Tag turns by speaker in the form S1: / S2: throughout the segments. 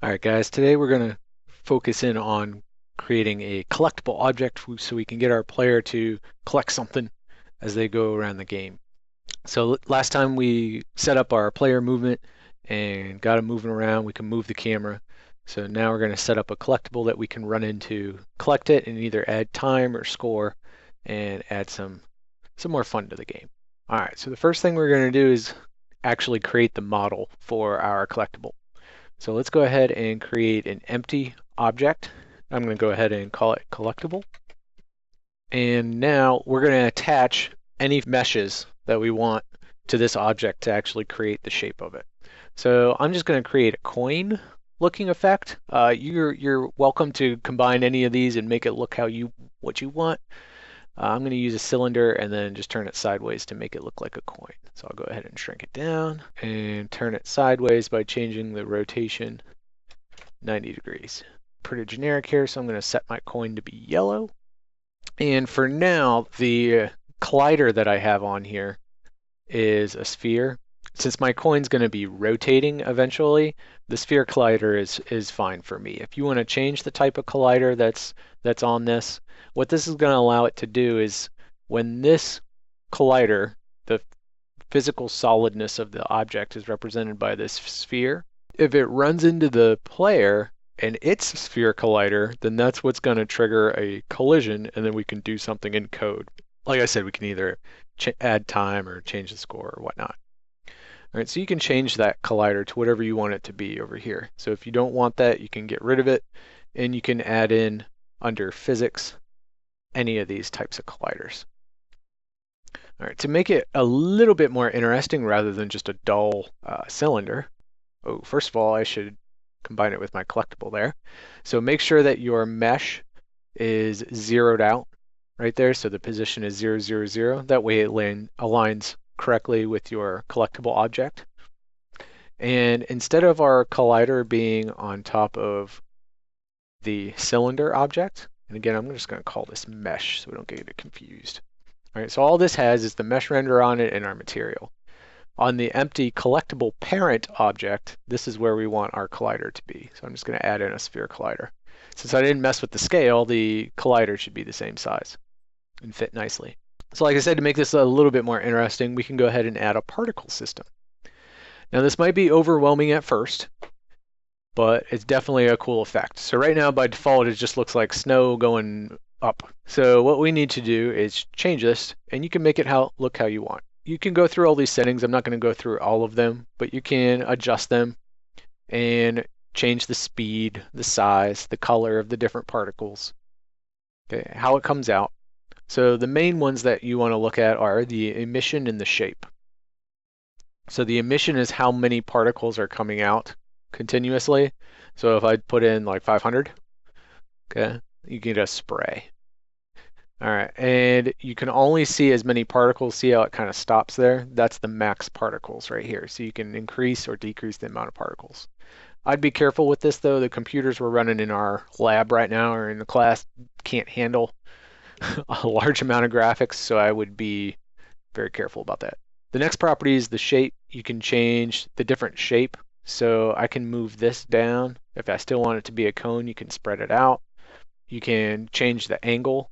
S1: All right, guys, today we're going to focus in on creating a collectible object so we can get our player to collect something as they go around the game. So last time we set up our player movement and got him moving around, we can move the camera. So now we're going to set up a collectible that we can run into, collect it, and either add time or score and add some more fun to the game. All right, so the first thing we're going to do is actually create the model for our collectible. So let's go ahead and create an empty object. I'm going to go ahead and call it collectible. And now we're going to attach any meshes that we want to this object to actually create the shape of it. So I'm just going to create a coin looking effect. You're welcome to combine any of these and make it look what you want. I'm going to use a cylinder and then just turn it sideways to make it look like a coin. So I'll go ahead and shrink it down and turn it sideways by changing the rotation 90 degrees. Pretty generic here, so I'm going to set my coin to be yellow. And for now, the collider that I have on here is a sphere. Since my coin's going to be rotating eventually, the sphere collider is fine for me. If you want to change the type of collider that's on this, what this is going to allow it to do is when this collider, the physical solidness of the object is represented by this sphere, if it runs into the player and its sphere collider, then that's what's going to trigger a collision, and then we can do something in code. Like I said, we can either add time or change the score or whatnot. All right, so you can change that collider to whatever you want it to be over here. So if you don't want that, you can get rid of it, and you can add in under physics any of these types of colliders. All right, to make it a little bit more interesting rather than just a dull cylinder, first of all, I should combine it with my collectible there. So make sure that your mesh is zeroed out right there. So the position is 0, 0, 0. That way it aligns correctly with your collectible object. And instead of our collider being on top of the cylinder object, and again, I'm just going to call this mesh so we don't get it confused. All right, so all this has is the mesh render on it and our material. On the empty collectible parent object, this is where we want our collider to be. So I'm just going to add in a sphere collider. Since I didn't mess with the scale, the collider should be the same size and fit nicely. So like I said, to make this a little bit more interesting, we can go ahead and add a particle system. Now this might be overwhelming at first, but it's definitely a cool effect. So right now by default it just looks like snow going up. So what we need to do is change this, and you can make it look how you want. You can go through all these settings. I'm not going to go through all of them, but you can adjust them and change the speed, the size, the color of the different particles, okay, how it comes out. So the main ones that you want to look at are the emission and the shape. So the emission is how many particles are coming out continuously. So if I put in like 500, okay, you get a spray. All right, and you can only see as many particles. See how it kind of stops there? That's the max particles right here. So you can increase or decrease the amount of particles. I'd be careful with this though. The computers we're running in our lab right now or in the class can't handle a large amount of graphics, so I would be very careful about that. The next property is the shape. You can change the different shape. So I can move this down. If I still want it to be a cone, you can spread it out. You can change the angle.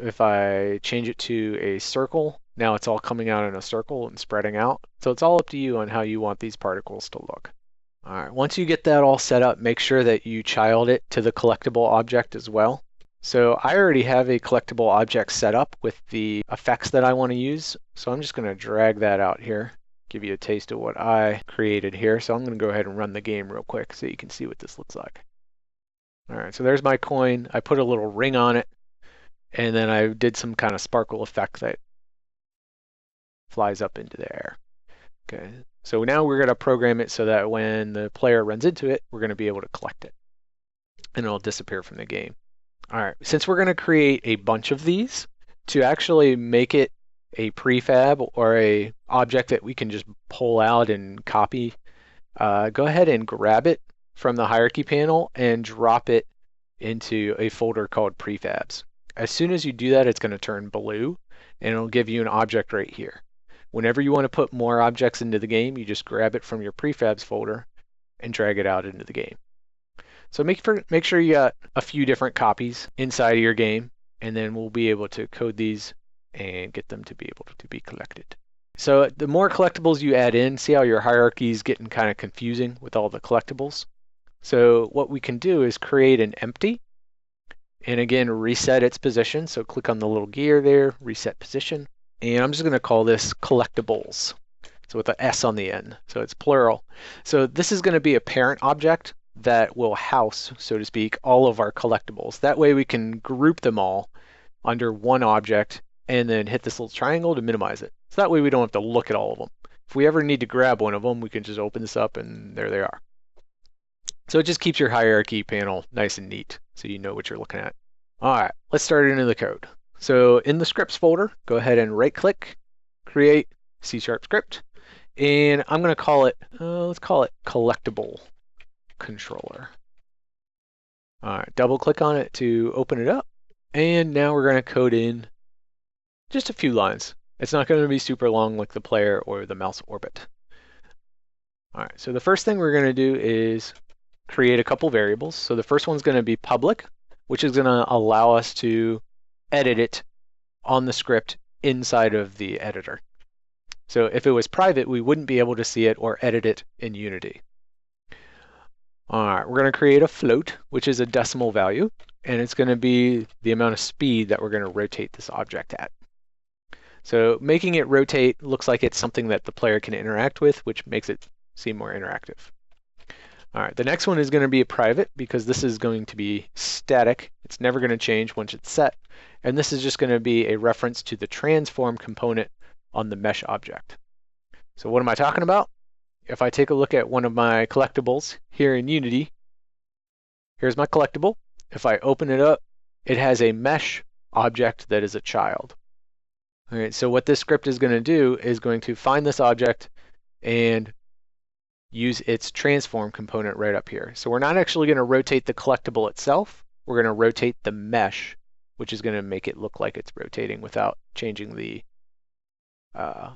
S1: If I change it to a circle, now it's all coming out in a circle and spreading out. So it's all up to you on how you want these particles to look. All right, once you get that all set up, make sure that you child it to the collectible object as well. So I already have a collectible object set up with the effects that I want to use. So I'm just going to drag that out here, give you a taste of what I created here. So I'm going to go ahead and run the game real quick so you can see what this looks like. All right, so there's my coin. I put a little ring on it, and then I did some kind of sparkle effect that flies up into the air. Okay, so now we're going to program it so that when the player runs into it, we're going to be able to collect it, and it'll disappear from the game. All right, since we're going to create a bunch of these, to actually make it a prefab or a object that we can just pull out and copy, go ahead and grab it from the hierarchy panel and drop it into a folder called prefabs. As soon as you do that, it's going to turn blue, and it'll give you an object right here. Whenever you want to put more objects into the game, you just grab it from your prefabs folder and drag it out into the game. So make sure you got a few different copies inside of your game, and then we'll be able to code these and get them to be able to be collected. So the more collectibles you add in, see how your hierarchy is getting kind of confusing with all the collectibles? So what we can do is create an empty, and again, reset its position. So click on the little gear there, reset position. And I'm just going to call this collectibles. So with an S on the end. So it's plural. So this is going to be a parent object that will house, so to speak, all of our collectibles. That way we can group them all under one object and then hit this little triangle to minimize it. So that way we don't have to look at all of them. If we ever need to grab one of them, we can just open this up and there they are. So it just keeps your hierarchy panel nice and neat so you know what you're looking at. All right, let's start into the code. So in the scripts folder, go ahead and right click, create C# script, and I'm going to call it, let's call it collectible controller. All right, double click on it to open it up. And now we're going to code in just a few lines. It's not going to be super long like the player or the mouse orbit. All right, so the first thing we're going to do is create a couple variables. So the first one's going to be public, which is going to allow us to edit it on the script inside of the editor. So if it was private, we wouldn't be able to see it or edit it in Unity. All right, we're going to create a float, which is a decimal value, and it's going to be the amount of speed that we're going to rotate this object at. So making it rotate looks like it's something that the player can interact with, which makes it seem more interactive. All right, the next one is going to be a private because this is going to be static. It's never going to change once it's set. And this is just going to be a reference to the transform component on the mesh object. So what am I talking about? If I take a look at one of my collectibles here in Unity, here's my collectible. If I open it up, it has a mesh object that is a child. All right, so what this script is going to do is going to find this object and use its transform component right up here. So we're not actually going to rotate the collectible itself. We're going to rotate the mesh, which is going to make it look like it's rotating without changing the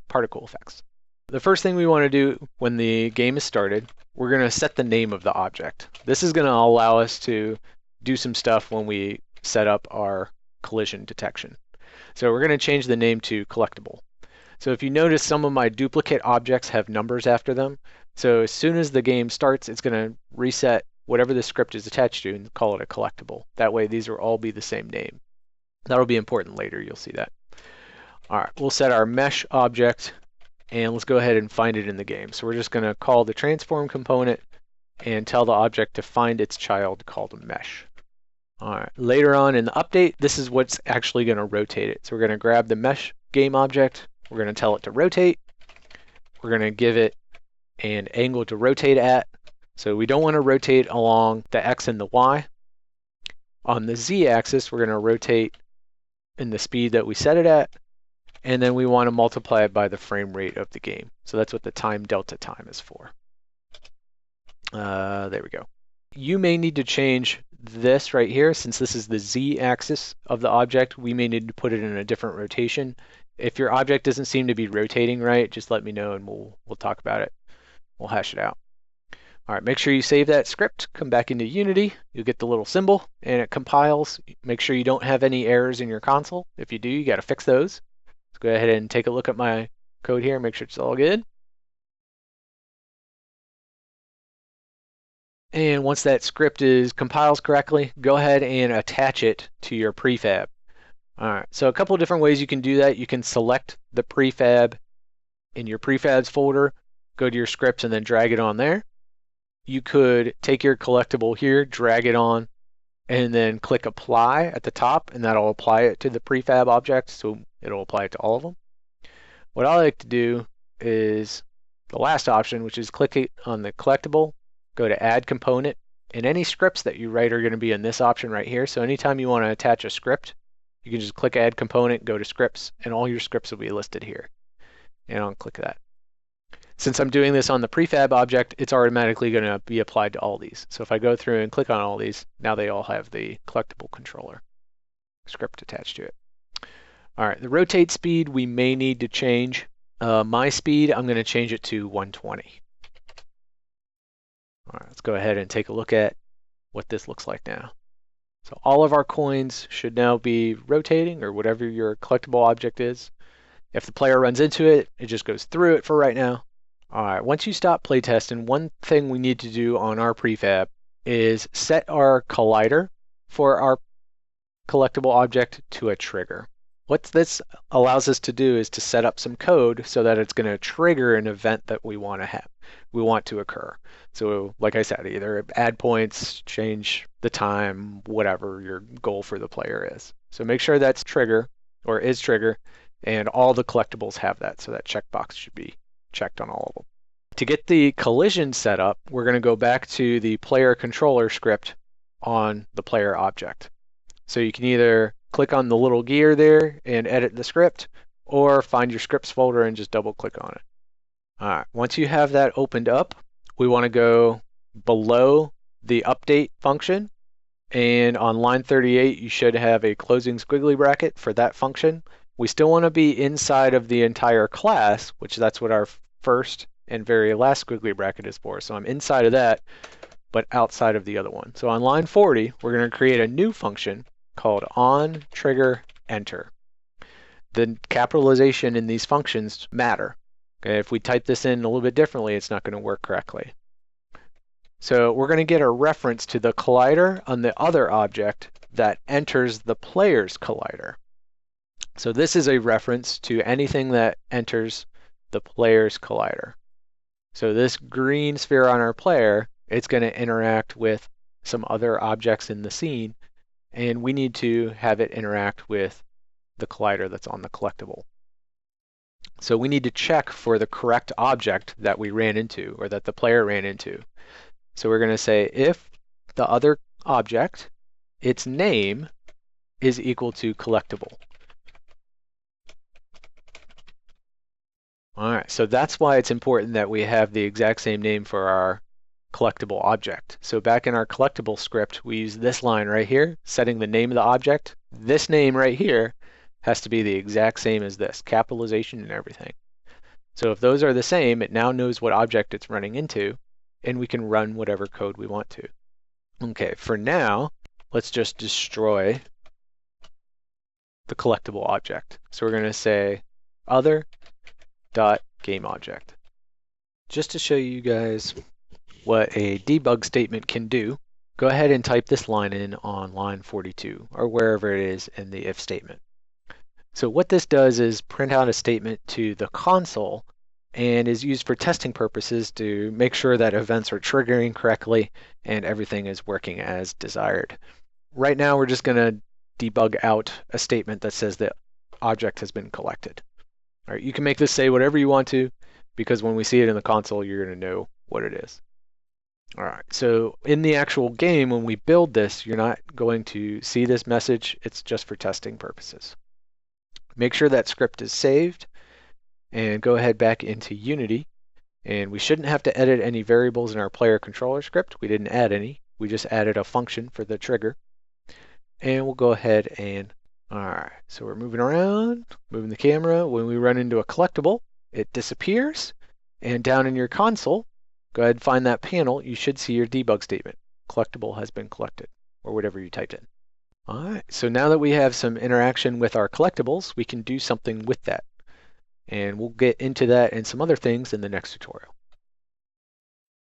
S1: particle effects. The first thing we want to do when the game is started, we're going to set the name of the object. This is going to allow us to do some stuff when we set up our collision detection. So we're going to change the name to collectible. So if you notice, some of my duplicate objects have numbers after them. So as soon as the game starts, it's going to reset whatever the script is attached to and call it a collectible. That way these will all be the same name. That'll be important later, you'll see that. All right, we'll set our mesh object and let's go ahead and find it in the game. So we're just going to call the transform component and tell the object to find its child called a mesh. All right, later on in the update, this is what's actually going to rotate it. So we're going to grab the mesh game object, we're going to tell it to rotate, we're going to give it an angle to rotate at. So we don't want to rotate along the X and the Y. On the Z axis, we're going to rotate in the speed that we set it at, and then we want to multiply it by the frame rate of the game. So that's what the time delta time is for. There we go. You may need to change this right here, since this is the Z axis of the object. We may need to put it in a different rotation. If your object doesn't seem to be rotating right, just let me know and we'll talk about it. We'll hash it out. All right, make sure you save that script, come back into Unity, you'll get the little symbol and it compiles. Make sure you don't have any errors in your console. If you do, you got to fix those. Let's go ahead and take a look at my code here, make sure it's all good. And once that script compiles correctly, go ahead and attach it to your prefab. All right, so a couple of different ways you can do that. You can select the prefab in your prefabs folder, go to your scripts and then drag it on there. You could take your collectible here, drag it on, and then click apply at the top, and that'll apply it to the prefab object, so it'll apply it to all of them. What I like to do is the last option, which is click it on the collectible, go to add component, and any scripts that you write are going to be in this option right here. So anytime you want to attach a script, you can just click add component, go to scripts, and all your scripts will be listed here. And I'll click that. Since I'm doing this on the prefab object, it's automatically going to be applied to all these. So if I go through and click on all these, now they all have the collectible controller script attached to it. All right, the rotate speed we may need to change. My speed, I'm going to change it to 120. All right, let's go ahead and take a look at what this looks like now. So all of our coins should now be rotating, or whatever your collectible object is. If the player runs into it, it just goes through it for right now. All right, once you stop playtesting, one thing we need to do on our prefab is set our collider for our collectible object to a trigger. What this allows us to do is to set up some code so that it's going to trigger an event that we want to occur. So like I said, either add points, change the time, whatever your goal for the player is. So make sure that's trigger or is trigger, and all the collectibles have that. So that checkbox should be checked on all of them. To get the collision set up, we're going to go back to the player controller script on the player object. So you can either click on the little gear there and edit the script, or find your scripts folder and just double click on it. All right, once you have that opened up, we want to go below the update function, and on line 38 you should have a closing squiggly bracket for that function. We still want to be inside of the entire class, which that's what our first and very last squiggly bracket is for. So I'm inside of that, but outside of the other one. So on line 40, we're going to create a new function called onTriggerEnter. The capitalization in these functions matter. Okay, if we type this in a little bit differently, it's not going to work correctly. So we're going to get a reference to the collider on the other object that enters the player's collider. So this is a reference to anything that enters the player's collider. So this green sphere on our player, it's going to interact with some other objects in the scene, and we need to have it interact with the collider that's on the collectible. So we need to check for the correct object that we ran into, or that the player ran into. So we're going to say if the other object, its name, is equal to collectible. All right, so that's why it's important that we have the exact same name for our collectible object. So back in our collectible script, we use this line right here, setting the name of the object. This name right here has to be the exact same as this, capitalization and everything. So if those are the same, it now knows what object it's running into, and we can run whatever code we want to. Okay, for now, let's just destroy the collectible object. So we're going to say other.gameObject. Just to show you guys what a debug statement can do, go ahead and type this line in on line 42, or wherever it is in the if statement. So what this does is print out a statement to the console, and is used for testing purposes to make sure that events are triggering correctly and everything is working as desired. Right now we're just going to debug out a statement that says the object has been collected. All right, you can make this say whatever you want to, because when we see it in the console, you're going to know what it is. All right, so in the actual game, when we build this, you're not going to see this message. It's just for testing purposes. Make sure that script is saved, and go ahead back into Unity. And we shouldn't have to edit any variables in our player controller script. We didn't add any. We just added a function for the trigger. And we'll go ahead and, all right, so we're moving around, moving the camera. When we run into a collectible, it disappears. And down in your console, go ahead and find that panel. You should see your debug statement. Collectible has been collected, or whatever you typed in. All right, so now that we have some interaction with our collectibles, we can do something with that. And we'll get into that and some other things in the next tutorial.